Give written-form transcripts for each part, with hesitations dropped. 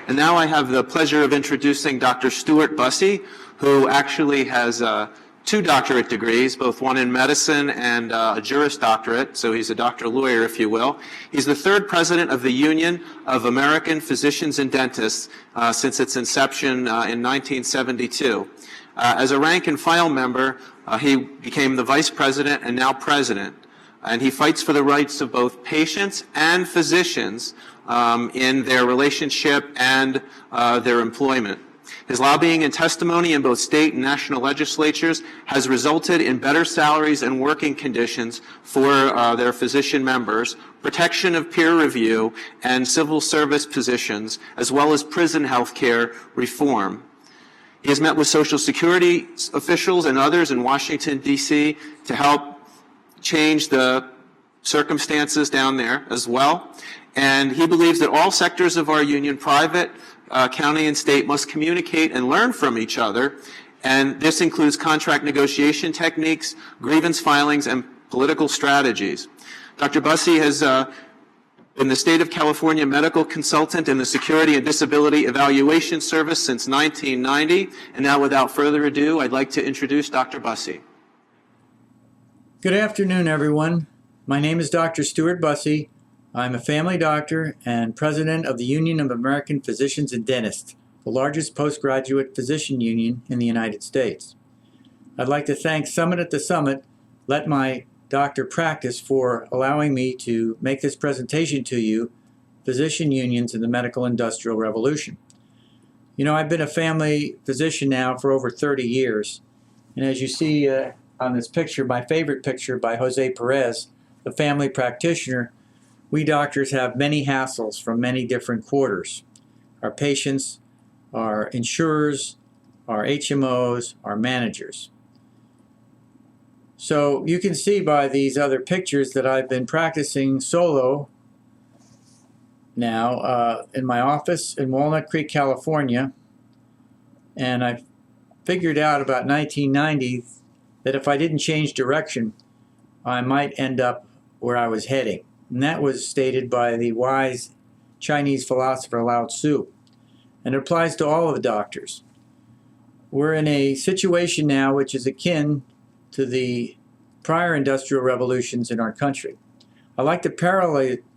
And now I have the pleasure of introducing Dr. Stuart Bussy, who actually has two doctorate degrees, both one in medicine and a Juris Doctorate, so he's a doctor lawyer, if you will. He's the third president of the Union of American Physicians and Dentists since its inception in 1972. As a rank and file member, he became the vice president and now president. And he fights for the rights of both patients and physicians in their relationship and their employment. His lobbying and testimony in both state and national legislatures has resulted in better salaries and working conditions for their physician members, protection of peer review, and civil service positions, as well as prison health care reform. He has met with Social Security officials and others in Washington, D.C. to help change the circumstances down there as well. And he believes that all sectors of our union, private, county, and state, must communicate and learn from each other. And this includes contract negotiation techniques, grievance filings, and political strategies. Dr. Bussey has been the State of California medical consultant in the Security and Disability Evaluation Service since 1990. And now, without further ado, I'd like to introduce Dr. Bussey. Good afternoon, everyone. My name is Dr. Stuart Bussy. I'm a family doctor and president of the Union of American Physicians and Dentists, the largest postgraduate physician union in the United States. I'd like to thank Summit at the Summit, Let My Doctor Practice, for allowing me to make this presentation to you, Physician Unions in the Medical Industrial Revolution. You know, I've been a family physician now for over 30 years, and as you see on this picture, my favorite picture by Jose Perez, the family practitioner, we doctors have many hassles from many different quarters. Our patients, our insurers, our HMOs, our managers. So you can see by these other pictures that I've been practicing solo now in my office in Walnut Creek, California, and I figured out about 1990 that if I didn't change direction, I might end up where I was heading. And that was stated by the wise Chinese philosopher Lao Tzu. And it applies to all of the doctors. We're in a situation now which is akin to the prior industrial revolutions in our country. I like to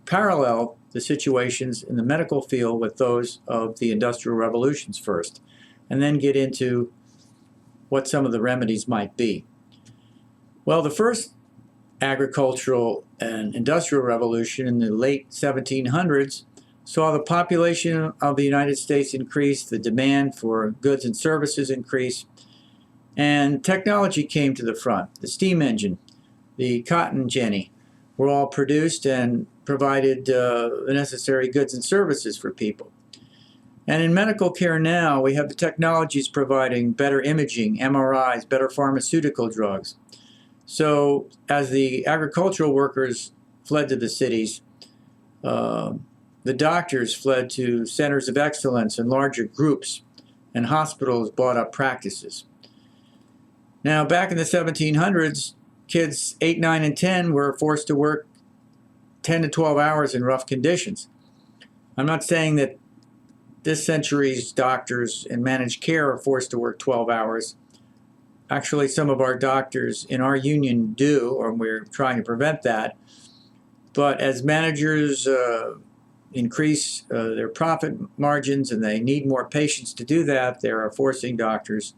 parallel the situations in the medical field with those of the industrial revolutions first, and then get into what some of the remedies might be. Well, the first agricultural and industrial revolution in the late 1700s saw the population of the United States increase, the demand for goods and services increase, and technology came to the front. The steam engine, the cotton ginny were all produced and provided the necessary goods and services for people. And in medical care now, we have the technologies providing better imaging, MRIs, better pharmaceutical drugs. So as the agricultural workers fled to the cities, the doctors fled to centers of excellence and larger groups, and hospitals bought up practices. Now, back in the 1700s, kids 8, 9, and 10 were forced to work 10 to 12 hours in rough conditions. I'm not saying that this century's doctors in managed care are forced to work 12 hours. Actually, some of our doctors in our union do, or we're trying to prevent that. But as managers increase their profit margins and they need more patients to do that, they are forcing doctors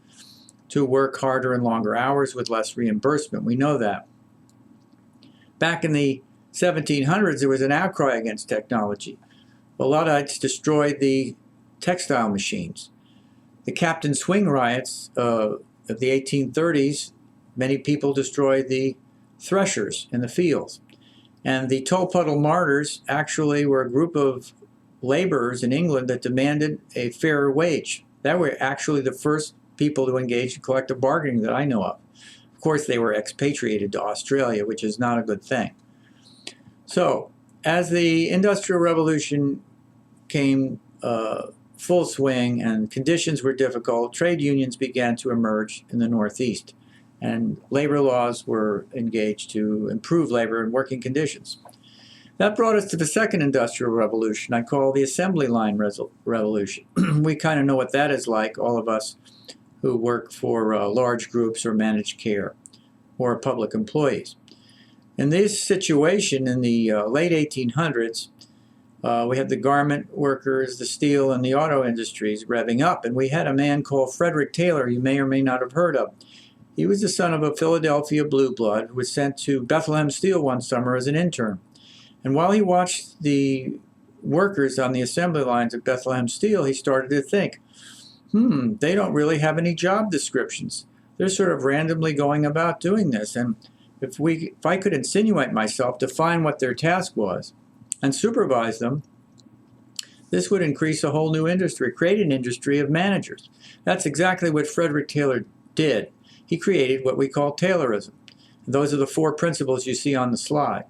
to work harder and longer hours with less reimbursement. We know that. Back in the 1700s, there was an outcry against technology. The Luddites destroyed the textile machines. The Captain Swing riots of the 1830s, many people destroyed the threshers in the fields. And the Tolpuddle Martyrs actually were a group of laborers in England that demanded a fairer wage. That were actually the first people to engage in collective bargaining that I know of. Of course, they were expatriated to Australia, which is not a good thing. So, as the Industrial Revolution came full swing and conditions were difficult, trade unions began to emerge in the Northeast, and labor laws were engaged to improve labor and working conditions. That brought us to the second industrial revolution I call the assembly line revolution. We kind of know what that is like, all of us who work for large groups or managed care or public employees. In this situation in the late 1800s, we had the garment workers, the steel, and the auto industries revving up, and we had a man called Frederick Taylor you may or may not have heard of. He was the son of a Philadelphia blue blood who was sent to Bethlehem Steel one summer as an intern. And while he watched the workers on the assembly lines at Bethlehem Steel, he started to think, they don't really have any job descriptions. They're sort of randomly going about doing this. And if I could insinuate myself, define what their task was, and supervise them, this would increase a whole new industry, create an industry of managers. That's exactly what Frederick Taylor did. He created what we call Taylorism. Those are the four principles you see on the slide.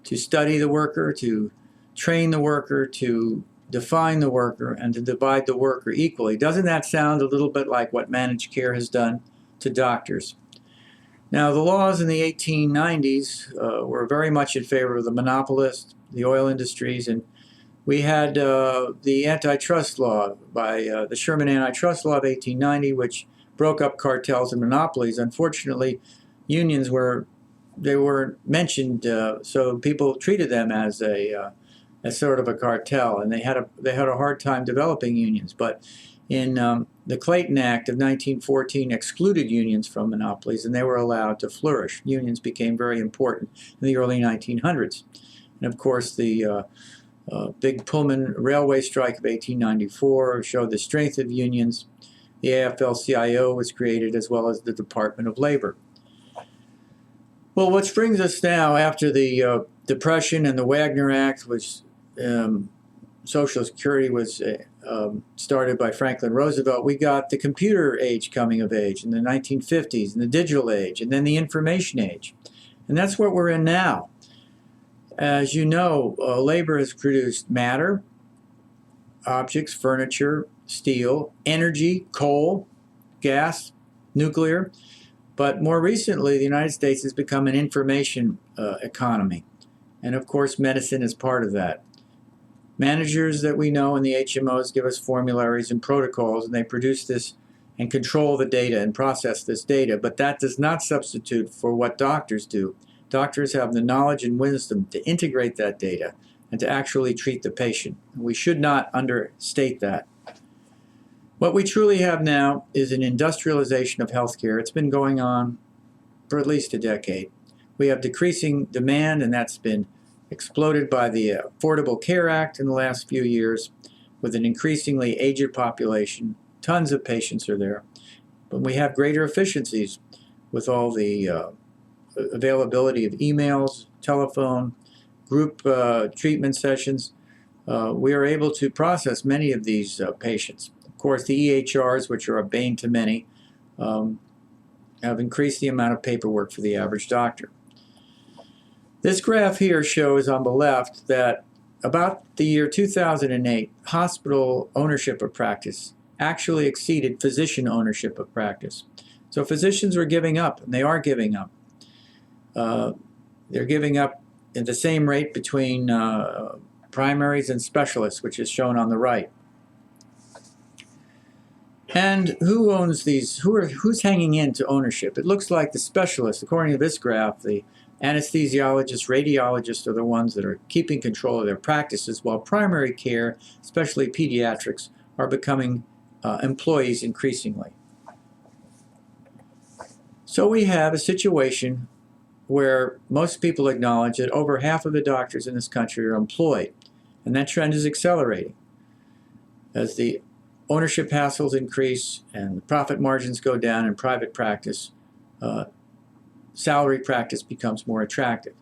To study the worker, to train the worker, to define the worker, and to divide the worker equally. Doesn't that sound a little bit like what managed care has done to doctors? Now, the laws in the 1890s were very much in favor of the monopolists, the oil industries, and we had the Antitrust Law by the Sherman Antitrust Law of 1890, which broke up cartels and monopolies. Unfortunately, unions weren't mentioned, so people treated them as sort of a cartel, and they had a hard time developing unions. But in the Clayton Act of 1914 excluded unions from monopolies, and they were allowed to flourish. Unions became very important in the early 1900s. And of course, the big Pullman railway strike of 1894 showed the strength of unions. The AFL-CIO was created, as well as the Department of Labor. Well, what brings us now, after the Depression and the Wagner Act, which Social Security was started by Franklin Roosevelt, we got the computer age coming of age in the 1950s, and the digital age, and then the information age. And that's what we're in now. As you know, labor has produced matter, objects, furniture, steel, energy, coal, gas, nuclear. But more recently, the United States has become an information economy. And of course, medicine is part of that. Managers that we know in the HMOs give us formularies and protocols, and they produce this and control the data and process this data. But that does not substitute for what doctors do. Doctors have the knowledge and wisdom to integrate that data and to actually treat the patient. We should not understate that. What we truly have now is an industrialization of healthcare. It's been going on for at least a decade. We have decreasing demand, and that's been exploded by the Affordable Care Act in the last few years, with an increasingly aged population. Tons of patients are there. But we have greater efficiencies with all the availability of emails, telephone, group treatment sessions. We are able to process many of these patients. Of course, the EHRs, which are a bane to many, have increased the amount of paperwork for the average doctor. This graph here shows on the left that about the year 2008, hospital ownership of practice actually exceeded physician ownership of practice. So physicians were giving up, and they are giving up. They're giving up at the same rate between primaries and specialists, which is shown on the right. And who owns these? Who's hanging in to ownership? It looks like the specialists, according to this graph, the anesthesiologists, radiologists are the ones that are keeping control of their practices, while primary care, especially pediatrics, are becoming employees increasingly. So we have a situation where most people acknowledge that over half of the doctors in this country are employed, and that trend is accelerating. As the ownership hassles increase and the profit margins go down in private practice, salary practice becomes more attractive,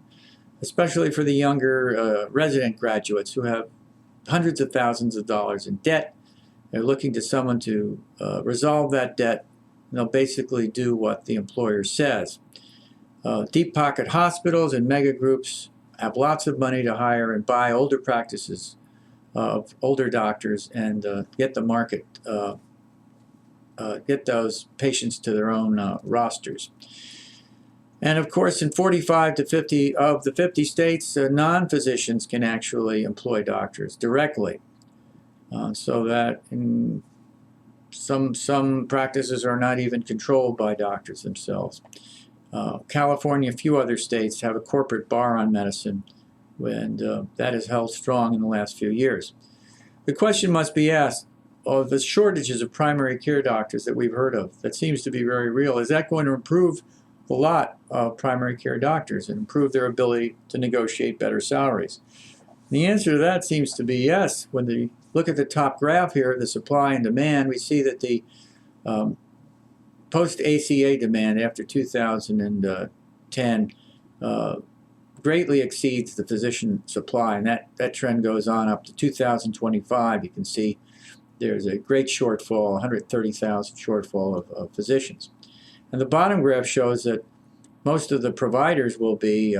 especially for the younger resident graduates who have hundreds of thousands of dollars in debt. They're looking to someone to resolve that debt, and they'll basically do what the employer says. Deep pocket hospitals and mega groups have lots of money to hire and buy older practices of older doctors and get the market, get those patients to their own rosters. And of course, in 45 to 50 of the 50 states, non-physicians can actually employ doctors directly. So that in some practices are not even controlled by doctors themselves. California, a few other states have a corporate bar on medicine, and that has held strong in the last few years. The question must be asked, of the shortages of primary care doctors that we've heard of, that seems to be very real, is that going to improve a lot of primary care doctors and improve their ability to negotiate better salaries? The answer to that seems to be yes. When we look at the top graph here, the supply and demand, we see that the post-ACA demand after 2010 greatly exceeds the physician supply, and that trend goes on up to 2025. You can see there's a great shortfall, 130,000 shortfall of physicians. And the bottom graph shows that most of the providers will be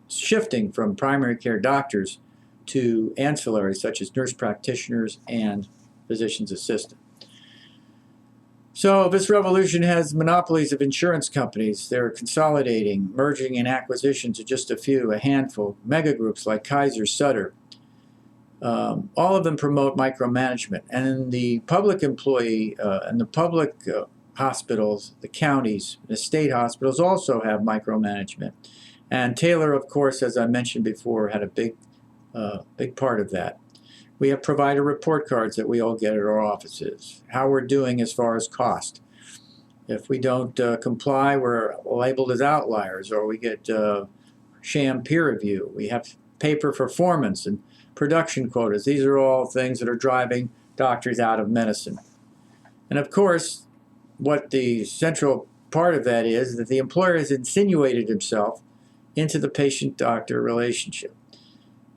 shifting from primary care doctors to ancillaries such as nurse practitioners and physician's assistant. So this revolution has monopolies of insurance companies. They're consolidating, merging and acquisitions to just a handful. Mega groups like Kaiser, Sutter. All of them promote micromanagement. And the public employee and the public hospitals, the counties, the state hospitals also have micromanagement. And Taylor, of course, as I mentioned before, had a big part of that. We have provider report cards that we all get at our offices, how we're doing as far as cost. If we don't comply, we're labeled as outliers, or we get sham peer review. We have pay for performance and production quotas. These are all things that are driving doctors out of medicine. And of course, what the central part of that is that the employer has insinuated himself into the patient-doctor relationship.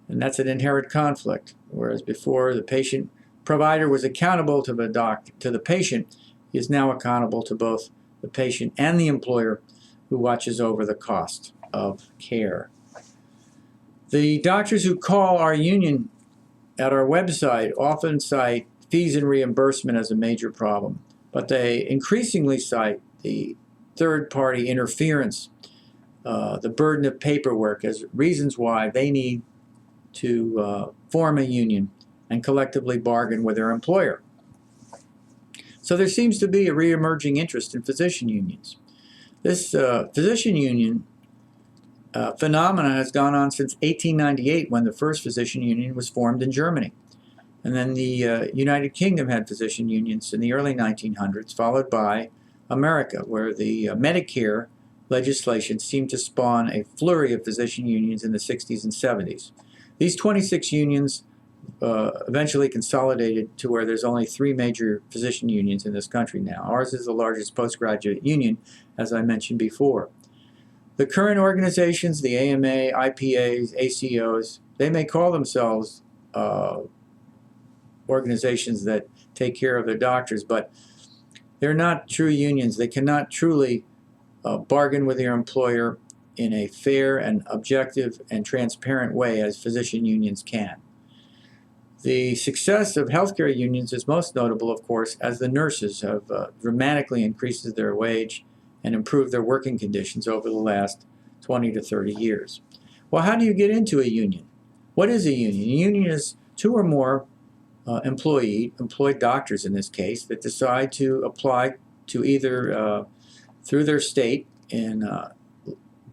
And that's an inherent conflict. Whereas before the patient provider was accountable to the patient, he is now accountable to both the patient and the employer who watches over the cost of care. The doctors who call our union at our website often cite fees and reimbursement as a major problem, but they increasingly cite the third-party interference, the burden of paperwork as reasons why they need to form a union and collectively bargain with their employer. So there seems to be a re-emerging interest in physician unions. This physician union phenomenon has gone on since 1898, when the first physician union was formed in Germany. And then the United Kingdom had physician unions in the early 1900s, followed by America, where the Medicare legislation seemed to spawn a flurry of physician unions in the 60s and 70s. These 26 unions eventually consolidated to where there's only 3 major physician unions in this country now. Ours is the largest postgraduate union, as I mentioned before. The current organizations, the AMA, IPAs, ACOs, they may call themselves organizations that take care of their doctors, but they're not true unions. They cannot truly bargain with their employer in a fair and objective and transparent way as physician unions can. The success of healthcare unions is most notable, of course, as the nurses have dramatically increased their wage and improved their working conditions over the last 20 to 30 years. Well, how do you get into a union? What is a union? A union is 2 or more employed doctors in this case, that decide to apply to either through their state in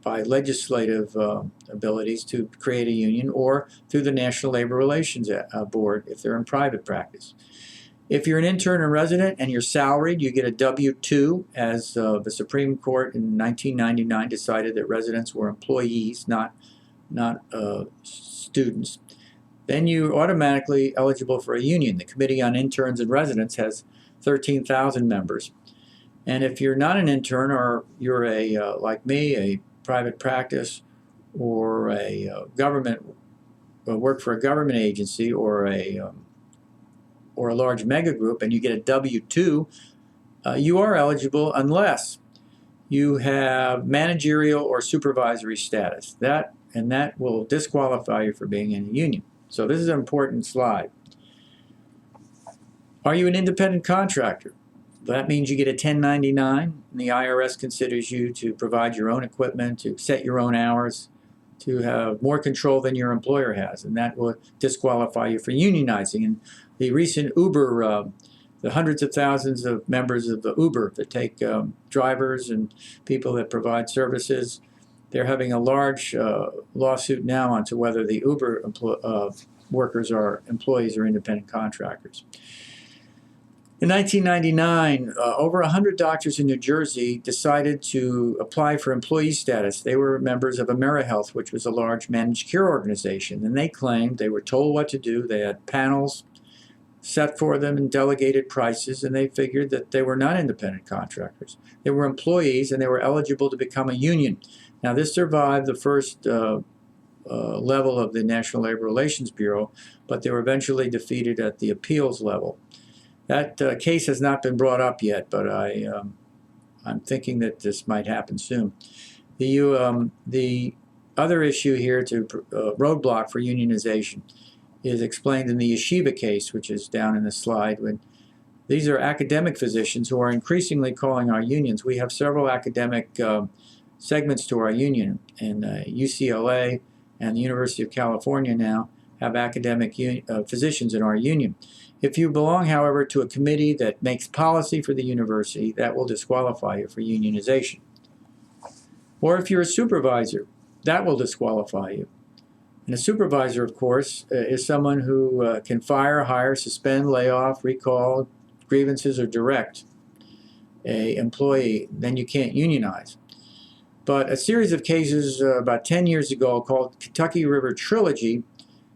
by legislative abilities to create a union, or through the National Labor Relations Board if they're in private practice. If you're an intern or resident and you're salaried, you get a W-2, as the Supreme Court in 1999 decided that residents were employees, not students. Then you're automatically eligible for a union. The Committee on Interns and Residents has 13,000 members. And if you're not an intern, or you're like me, a private practice, or a work for a government agency, or a large mega group, and you get a W-2, you are eligible unless you have managerial or supervisory status. That will disqualify you for being in a union. So this is an important slide. Are you an independent contractor? That means you get a 1099, and the IRS considers you to provide your own equipment, to set your own hours, to have more control than your employer has, and that will disqualify you for unionizing. And the recent Uber, the hundreds of thousands of members of the Uber that take drivers and people that provide services, they're having a large lawsuit now onto whether the Uber workers are employees or independent contractors. In 1999, over 100 doctors in New Jersey decided to apply for employee status. They were members of AmeriHealth, which was a large managed care organization, and they claimed they were told what to do. They had panels set for them and delegated prices, and they figured that they were not independent contractors. They were employees, and they were eligible to become a union. Now, this survived the first level of the National Labor Relations Bureau, but they were eventually defeated at the appeals level. That case has not been brought up yet, but I'm thinking that this might happen soon. The other issue here to roadblock for unionization is explained in the yeshiva case, which is down in the slide. When these are academic physicians who are increasingly calling our unions. We have several academic segments to our union, and UCLA and the University of California now have academic physicians in our union. If you belong, however, to a committee that makes policy for the university, that will disqualify you for unionization. Or if you're a supervisor, that will disqualify you. And a supervisor, of course, is someone who can fire, hire, suspend, lay off, recall, grievances, or direct an employee. Then you can't unionize. But a series of cases about 10 years ago called Kentucky River Trilogy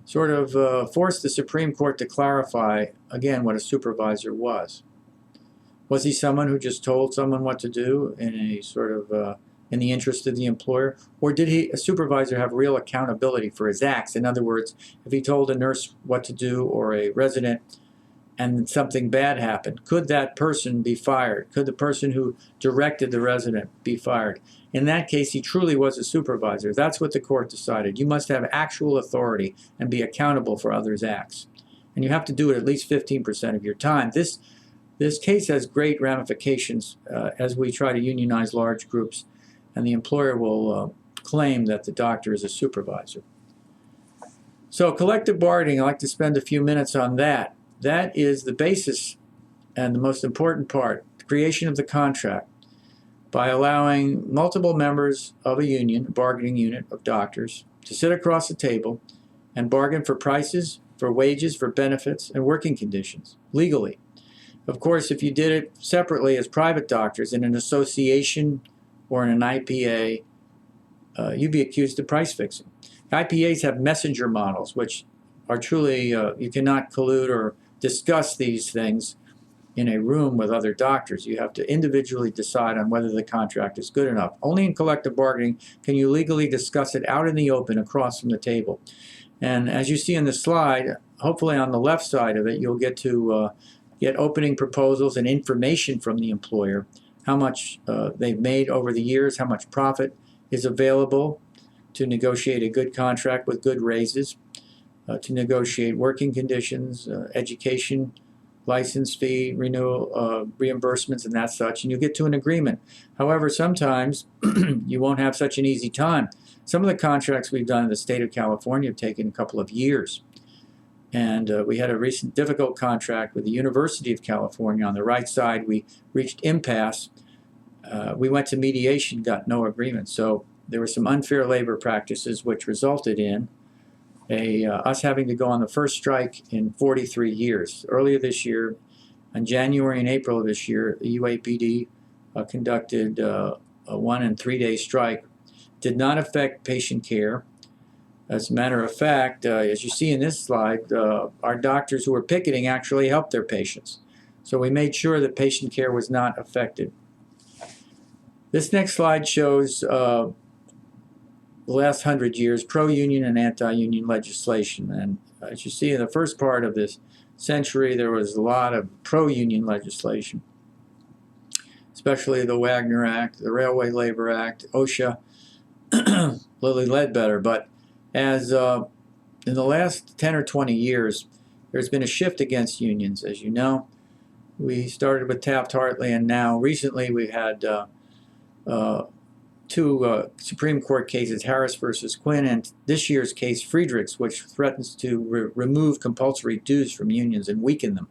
sort of forced the Supreme Court to clarify, again, what a supervisor was. Was he someone who just told someone what to do in a sort of in the interest of the employer? Or did a supervisor have real accountability for his acts? In other words, if he told a nurse what to do or a resident and something bad happened, could that person be fired? Could the person who directed the resident be fired? In that case, he truly was a supervisor. That's what the court decided. You must have actual authority and be accountable for others' acts. And you have to do it at least 15% of your time. This case has great ramifications as we try to unionize large groups, and the employer will claim that the doctor is a supervisor. So collective bargaining, I'd like to spend a few minutes on that. That is the basis and the most important part, the creation of the contract, by allowing multiple members of a union, a bargaining unit of doctors, to sit across the table and bargain for prices, for wages, for benefits, and working conditions, legally. Of course, if you did it separately as private doctors in an association or in an IPA, you'd be accused of price fixing. IPAs have messenger models, which are truly, you cannot collude or discuss these things in a room with other doctors. You have to individually decide on whether the contract is good enough. Only in collective bargaining can you legally discuss it out in the open across from the table. And as you see in the slide, hopefully on the left side of it, you'll get to get opening proposals and information from the employer, how much they've made over the years, how much profit is available to negotiate a good contract with good raises, to negotiate working conditions, education, license fee, renewal, reimbursements, and that such, and you get to an agreement. However, sometimes you won't have such an easy time. Some of the contracts we've done in the state of California have taken a couple of years. And we had a recent difficult contract with the University of California. On the right side, we reached impasse. We went to mediation, got no agreement. So there were some unfair labor practices which resulted in us having to go on the first strike in 43 years. Earlier this year, in January and April of this year, the UAPD conducted a 1 and 3 day strike. Did not affect patient care. As a matter of fact, as you see in this slide, our doctors who were picketing actually helped their patients. So we made sure that patient care was not affected. This next slide shows the last 100 years pro-union and anti-union legislation. And as you see in the first part of this century, there was a lot of pro-union legislation, especially the Wagner Act, the Railway Labor Act, OSHA, Lilly Ledbetter. But as in the last 10 or 20 years, there's been a shift against unions. As you know, We started with Taft-Hartley, and now recently we had two Supreme Court cases, Harris versus Quinn, and this year's case, Friedrichs, which threatens to remove compulsory dues from unions and weaken them.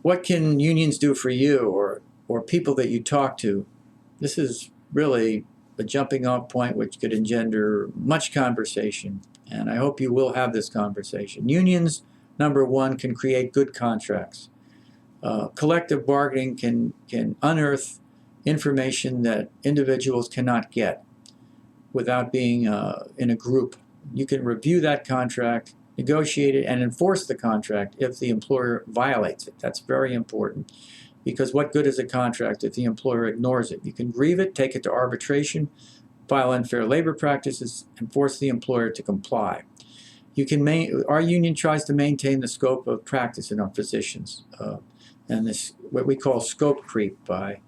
What can unions do for you or people that you talk to? This is really a jumping off point which could engender much conversation, and I hope you will have this conversation. Unions, number one, can create good contracts. Collective bargaining can unearth information that individuals cannot get without being in a group. You can review that contract, negotiate it, and enforce the contract if the employer violates it. That's very important, because what good is a contract if the employer ignores it? You can grieve it, take it to arbitration, file unfair labor practices, and force the employer to comply. Our union tries to maintain the scope of practice in our physicians, and this what we call scope creep by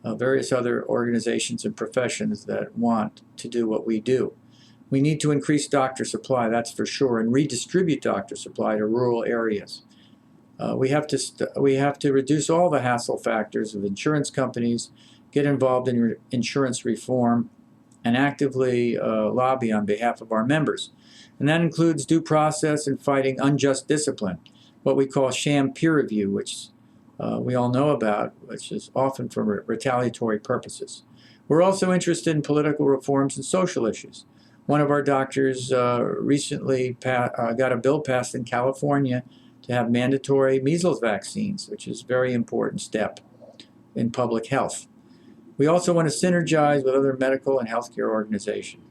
various other organizations and professions that want to do what we do. We need to increase doctor supply, that's for sure, and redistribute doctor supply to rural areas. We have to reduce all the hassle factors of insurance companies, get involved in insurance reform, and actively lobby on behalf of our members. And that includes due process and fighting unjust discipline, what we call sham peer review, which we all know about, which is often for retaliatory purposes. We're also interested in political reforms and social issues. One of our doctors recently got a bill passed in California to have mandatory measles vaccines, which is a very important step in public health. We also want to synergize with other medical and healthcare organizations.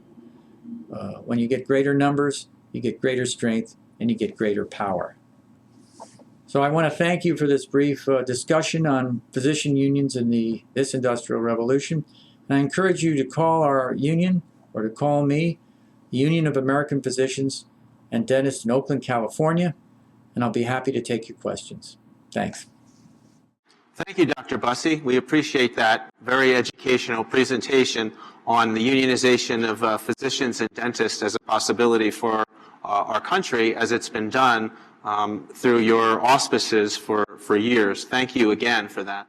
When you get greater numbers, you get greater strength, and you get greater power. So I want to thank you for this brief discussion on physician unions in this industrial revolution. And I encourage you to call our union or to call me, the Union of American Physicians and Dentists in Oakland, California, and I'll be happy to take your questions. Thanks. Thank you, Dr. Bussey. We appreciate that very educational presentation on the unionization of physicians and dentists as a possibility for our country, as it's been done through your auspices for years. Thank you again for that.